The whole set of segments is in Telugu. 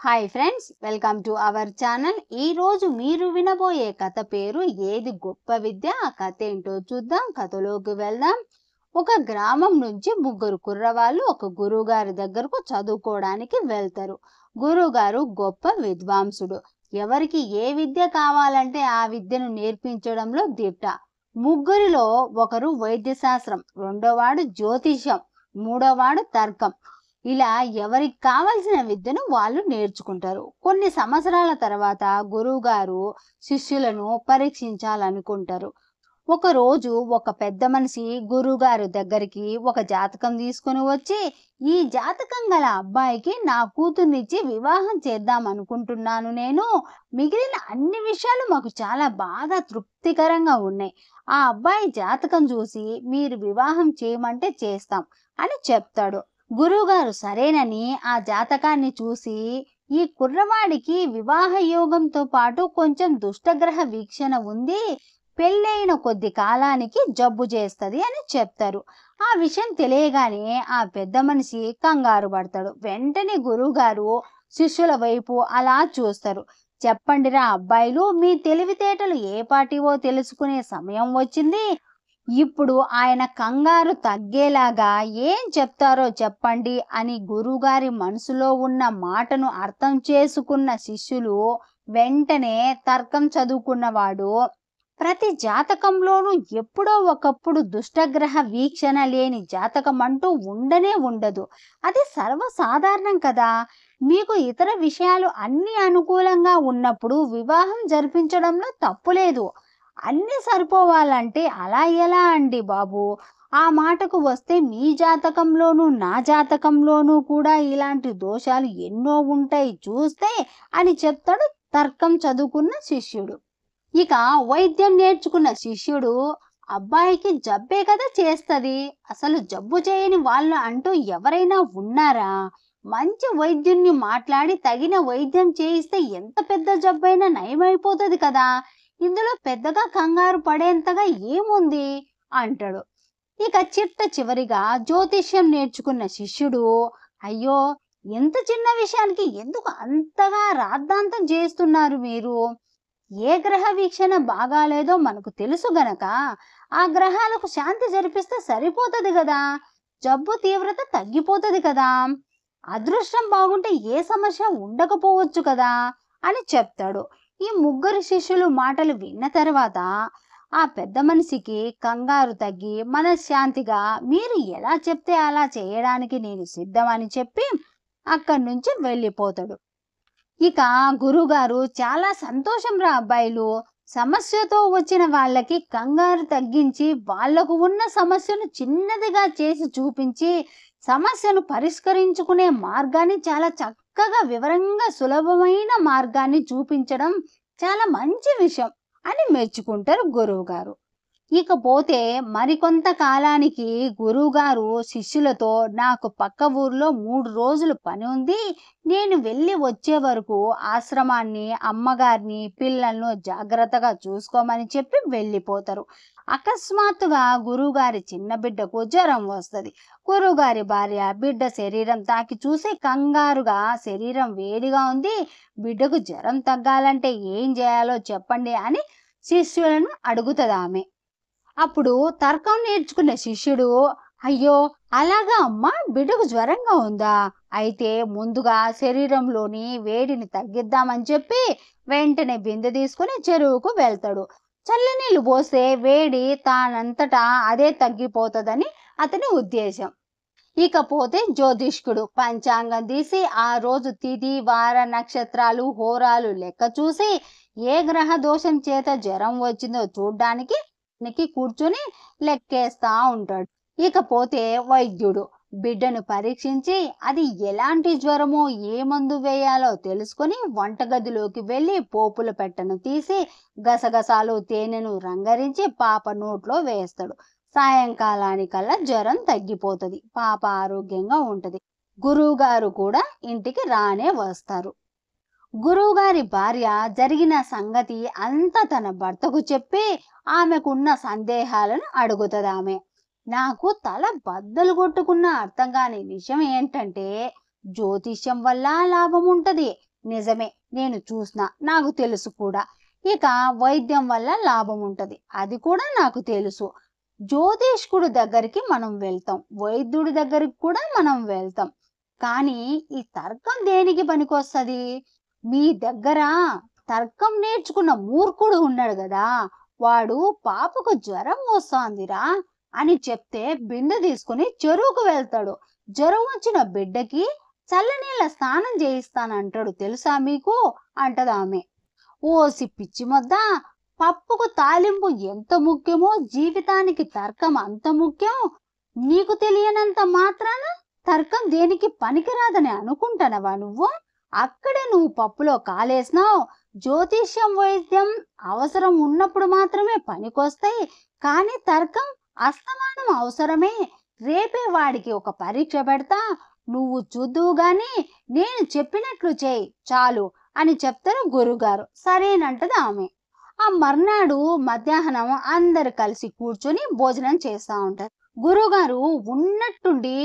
Hi friends, welcome to our channel. ఈ రోజు మీరు వినబోయే కథ పేరు ఏది గొప్ప విద్య. ఆ కథ ఏంటో చూద్దాం. కథలోకి వెళ్దాం. ఒక గ్రామం నుంచి ముగ్గురు కుర్రవాళ్ళు ఒక గురువుగారి దగ్గరకు చదువుకోవడానికి వెళ్తారు. గురువుగారు గొప్ప విద్వాంసుడు. ఎవరికి ఏ విద్య కావాలంటే ఆ విద్యను నేర్పించడంలో దిట్ట. ముగ్గురిలో ఒకరు వైద్యశాస్త్రం, రెండోవాడు జ్యోతిష్యం, మూడోవాడు తర్కం. ఇలా ఎవరికి కావలసిన విద్యను వాళ్ళు నేర్చుకుంటారు. కొన్ని సంవత్సరాల తర్వాత గురువుగారు శిష్యులను పరీక్షించాలనుకుంటారు. ఒకరోజు ఒక పెద్ద మనిషి గురువుగారు దగ్గరికి ఒక జాతకం తీసుకుని వచ్చి, ఈ జాతకం గల అబ్బాయికి నా కూతుర్నిచ్చి వివాహం చేద్దాం అనుకుంటున్నాను. నేను మిగిలిన అన్ని విషయాలు మాకు చాలా బాగా తృప్తికరంగా ఉన్నాయి. ఆ అబ్బాయి జాతకం చూసి మీరు వివాహం చేయమంటే చేస్తాం అని చెప్తాడు. గురువుగారు సరేనని ఆ జాతకాన్ని చూసి, ఈ కుర్రవాడికి వివాహ యోగంతో పాటు కొంచెం దుష్టగ్రహ వీక్షణ ఉంది, పెళ్ళైన కొద్ది కాలానికి జబ్బు చేస్తుంది అని చెప్తారు. ఆ విషయం తెలియగానే ఆ పెద్ద మనిషి కంగారు పడతాడు. వెంటనే గురువుగారు శిష్యుల వైపు అలా చూస్తారు. చెప్పండిరా అబ్బాయిలు, మీ తెలివితేటలు ఏ పాటివో తెలుసుకునే సమయం వచ్చింది. ఇప్పుడు ఆయన కంగారు తగ్గేలాగా ఏం చెప్తారో చెప్పండి అని గురువుగారి మనసులో ఉన్న మాటను అర్థం చేసుకున్న శిష్యులు వెంటనే తర్కం చదువుకున్నవాడు, ప్రతి జాతకంలోనూ ఎప్పుడో ఒకప్పుడు దుష్టగ్రహ వీక్షణ లేని జాతకం అంటూ ఉండనే ఉండదు. అది సర్వసాధారణం కదా. మీకు ఇతర విషయాలు అన్ని అనుకూలంగా ఉన్నప్పుడు వివాహం జరిపించడంలో తప్పులేదు. అన్ని సరిపోవాలంటే అలా ఎలా అండి బాబు? ఆ మాటకు వస్తే మీ జాతకంలోనూ నా జాతకంలోనూ కూడా ఇలాంటి దోషాలు ఎన్నో ఉంటాయి చూస్తే అని చెప్తాడు తర్కం చదువుకున్న శిష్యుడు. ఇక వైద్యం నేర్చుకున్న శిష్యుడు, అబ్బాయికి జబ్బే కదా చేస్తుంది, అసలు జబ్బు చేయని వాళ్ళు అంటూ ఎవరైనా ఉన్నారా? మంచి వైద్యున్ని మాట్లాడి తగిన వైద్యం చేయిస్తే ఎంత పెద్ద జబ్బైనా నయమైపోతుంది కదా. ఇందులో పెద్దగా కంగారు పడేంతగా ఏముంది అంటాడు. ఇక చివరిగా జ్యోతిష్యం నేర్చుకున్న శిష్యుడు, అయ్యో, ఎంత చిన్న విషయానికి ఎందుకు అంతగా రాద్ధాంతం చేస్తున్నారు మీరు? ఏ గ్రహ వీక్షణ బాగాలేదో మనకు తెలుసు గనక ఆ గ్రహాలకు శాంతి జరిపిస్తే సరిపోతుంది కదా, జబ్బు తీవ్రత తగ్గిపోతుంది కదా, అదృష్టం బాగుంటే ఏ సమస్య ఉండకపోవచ్చు కదా అని చెప్తాడు. ఈ ముగ్గురు శిష్యులు మాటలు విన్న తర్వాత ఆ పెద్ద మనిషికి కంగారు తగ్గి మనశ్శాంతిగా, మీరు ఎలా చెప్తే అలా చేయడానికి నేను సిద్ధమని చెప్పి అక్కడి నుంచి వెళ్ళిపోతాడు. ఇక గురుగారు, చాలా సంతోషం రా అబ్బాయిలు, సమస్యతో వచ్చిన వాళ్ళకి కంగారు తగ్గించి వాళ్లకు ఉన్న సమస్యను చిన్నదిగా చేసి చూపించి సమస్యను పరిష్కరించుకునే మార్గాన్ని చాలా చక్కగా వివరంగా సులభమైన మార్గాన్ని చూపించడం చాలా మంచి విషయం అని మెచ్చుకుంటారు గురువు గారు. ఇకపోతే మరికొంత కాలానికి గురువుగారు శిష్యులతో, నాకు పక్క ఊర్లో 3 రోజులు పని ఉంది, నేను వెళ్ళి వచ్చే వరకు ఆశ్రమాన్ని, అమ్మగారిని, పిల్లలను జాగ్రత్తగా చూసుకోమని చెప్పి వెళ్ళిపోతారు. అకస్మాత్తుగా గురువుగారి చిన్న బిడ్డకు జ్వరం వస్తుంది. గురువుగారి భార్య బిడ్డ శరీరం తాకి చూసి కంగారుగా, శరీరం వేడిగా ఉంది, బిడ్డకు జ్వరం తగ్గాలంటే ఏం చేయాలో చెప్పండి అని శిష్యులను అడుగుతుంది ఆమె. అప్పుడు తర్కం నేర్చుకున్న శిష్యుడు, అయ్యో అలాగా అమ్మా, బిడ్డకు జ్వరంగా ఉందా, అయితే ముందుగా శరీరంలోని వేడిని తగ్గిద్దామని చెప్పి వెంటనే బిందె తీసుకుని చెరువుకు వెళ్తాడు. చల్లనీళ్ళు పోస్తే వేడి తానంతటా అదే తగ్గిపోతుందని అతని ఉద్దేశం. ఇకపోతే జ్యోతిష్కుడు పంచాంగం తీసి ఆ రోజు తిథి, వార, నక్షత్రాలు, హోరాలు లెక్క చూసి ఏ గ్రహ దోషం చేత జ్వరం వచ్చిందో చూడ్డానికి కూర్చుని లెక్కేస్తా ఉంటాడు. ఇకపోతే వైద్యుడు బిడ్డను పరీక్షించి అది ఎలాంటి జ్వరమో, ఏ మందు వేయాలో తెలుసుకుని వంటగదిలోకి వెళ్ళి పోపుల పెట్టను తీసి గసగసాలు, తేనెను రంగరించి పాప నోట్లో వేస్తాడు. సాయంకాలానికల్లా జ్వరం తగ్గిపోతుంది, పాప ఆరోగ్యంగా ఉంటది. గురువు గారు కూడా ఇంటికి రానే వస్తారు. గురువుగారి భార్య జరిగిన సంగతి అంతా తన భర్తకు చెప్పి ఆమెకున్న సందేహాలను అడుగుతుంది. ఆమె, నాకు తల బద్దలు కొట్టుకున్న అర్థం కాని విషయం ఏంటంటే, జ్యోతిష్యం వల్ల లాభం ఉంటది, నిజమే, నేను చూసిన, నాకు తెలుసు కూడా. ఇక వైద్యం వల్ల లాభం ఉంటది, అది కూడా నాకు తెలుసు. జ్యోతిష్కుడు దగ్గరికి మనం వెళ్తాం, వైద్యుడి దగ్గరికి కూడా మనం వెళ్తాం. కానీ ఈ తర్కం దేనికి పనికొస్తది? మీ దగ్గర తర్కం నేర్చుకున్న మూర్ఖుడు ఉన్నాడు కదా, వాడు పాపకు జ్వరం వస్తోందిరా అని చెప్తే బిందె తీసుకుని చెరువుకు వెళ్తాడు. జ్వరం వచ్చిన బిడ్డకి చల్లనీళ్ళ స్నానం చేయిస్తానంటాడు, తెలుసా మీకు అంటది ఆమె. ఓసి పిచ్చి మొద్ద, పప్పుకు తాలింపు ఎంత ముఖ్యమో జీవితానికి తర్కం అంత ముఖ్యం. నీకు తెలియనంత మాత్రాన తర్కం దేనికి పనికిరాదని అనుకుంటానవా నువ్వు? అక్కడే నువ్వు పప్పులో కాలేసినావు. జ్యోతిష్యం వైద్యం అవసరం ఉన్నప్పుడు మాత్రమే పనికొస్తాయి, కానీ తర్కం అస్తమానం అవసరమే. రేపే వాడికి ఒక పరీక్ష పెడతా, నువ్వు చూద్దువు గాని నేను చెప్పినట్లు చేయి చాలు అని చెప్తారు గురుగారు. సరేనంటది ఆమె. ఆ మర్నాడు మధ్యాహ్నం అందరు కలిసి కూర్చొని భోజనం చేస్తా ఉంటారు. గురుగారు ఉన్నట్టుండి,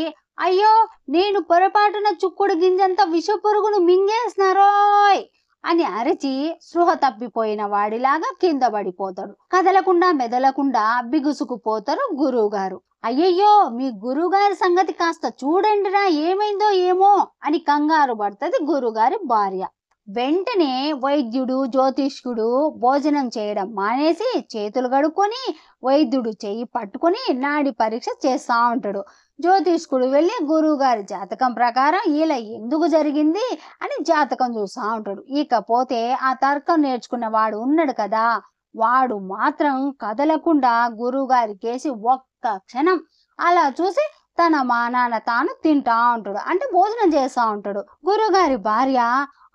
అయ్యో నేను పొరపాటున చుక్కుడు గింజంత విష పురుగును మింగేసినారోయ్ అని అరిచి స్పృహ తప్పిపోయిన వాడిలాగా కింద పడిపోతాడు. కదలకుండా మెదలకుండా బిగుసుకుపోతారు గురువుగారు. అయ్యయ్యో మీ గురువుగారి సంగతి కాస్త చూడండిరా, ఏమైందో ఏమో అని కంగారు పడుతుంది గురుగారి భార్య. వెంటనే వైద్యుడు జ్యోతిష్కుడు భోజనం చేయడం మానేసి చేతులు కడుక్కొని వైద్యుడు చెయ్యి పట్టుకొని నాడి పరీక్ష చేస్తా ఉంటాడు. జ్యోతిష్కుడు వెళ్ళి గురువుగారి జాతకం ప్రకారం ఇలా ఎందుకు జరిగింది అని జాతకం చూస్తా ఉంటాడు. ఇకపోతే ఆ తర్కం నేర్చుకున్న వాడు ఉన్నాడు కదా, వాడు మాత్రం కదలకుండా గురువుగారి కేసి ఒక్క క్షణం అలా చూసి తన మానాన తాను తింటా ఉంటాడు, అంటే భోజనం చేస్తా ఉంటాడు. గురువుగారి భార్య,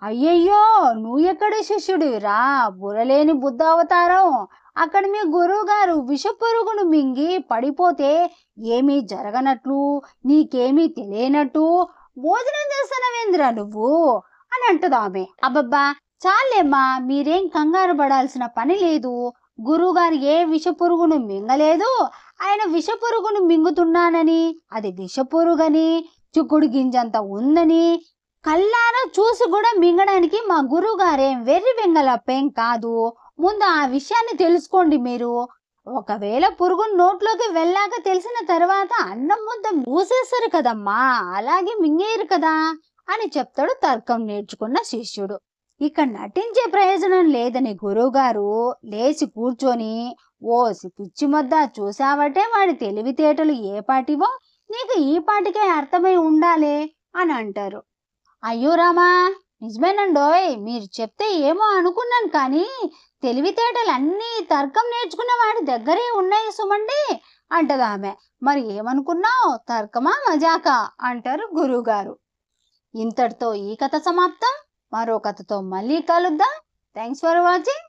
అయ్యయ్యో నువ్వు ఎక్కడి శిష్యుడివిరా, బుర్రలేని బుద్ధ అవతారం. అక్కడ మీ గురువు గారు విష పురుగును మింగి పడిపోతే ఏమీ జరగనట్లు, నీకేమీ తెలియనట్టు భోజనం చేస్తానవేంద్రా నువ్వు అని అంటది ఆమె. అబ్బబ్బా చాలేమ్మా, మీరేం కంగారు పడాల్సిన పని లేదు. గురువుగారు ఏ విష పురుగును మింగలేదు. ఆయన విష పురుగును మింగుతున్నానని, అది విష పురుగని, చుక్కుడు గింజంత ఉందని కళ్ళారా చూసి కూడా మింగడానికి మా గురువు గారేం వెర్రి వెంగలప్పేం కాదు. ముందు ఆ విషయాన్ని తెలుసుకోండి మీరు. ఒకవేళ పురుగు నోట్లోకి వెళ్ళాక తెలిసిన తర్వాత అన్నం ముద్ద మూసేస్తారు కదమ్మా, అలాగే మింగేరు కదా అని చెప్తాడు తర్కం నేర్చుకున్న శిష్యుడు. ఇక నటించే ప్రయోజనం లేదని గురువుగారు లేచి కూర్చొని, ఓసి పిచ్చి మొద్ద, చూసావటే వాడి తెలివితేటలు ఏ పాటివో, నీకు ఈ పాటికే అర్థమై ఉండాలే అని అంటారు. అయ్యో రామా, నిజమేనండోయ్, మీరు చెప్తే ఏమో అనుకున్నాను, కానీ తెలివితేటలన్నీ తర్కం నేర్చుకున్న వాడి దగ్గరే ఉన్నాయి సుమండి అంటది ఆమె. మరి ఏమనుకున్నావు, తర్కమా మజాకా అంటారు గురువుగారు. ఇంతటితో ఈ కథ సమాప్తం. మరో కథతో మళ్ళీ కలుద్దాం. Thanks for watching.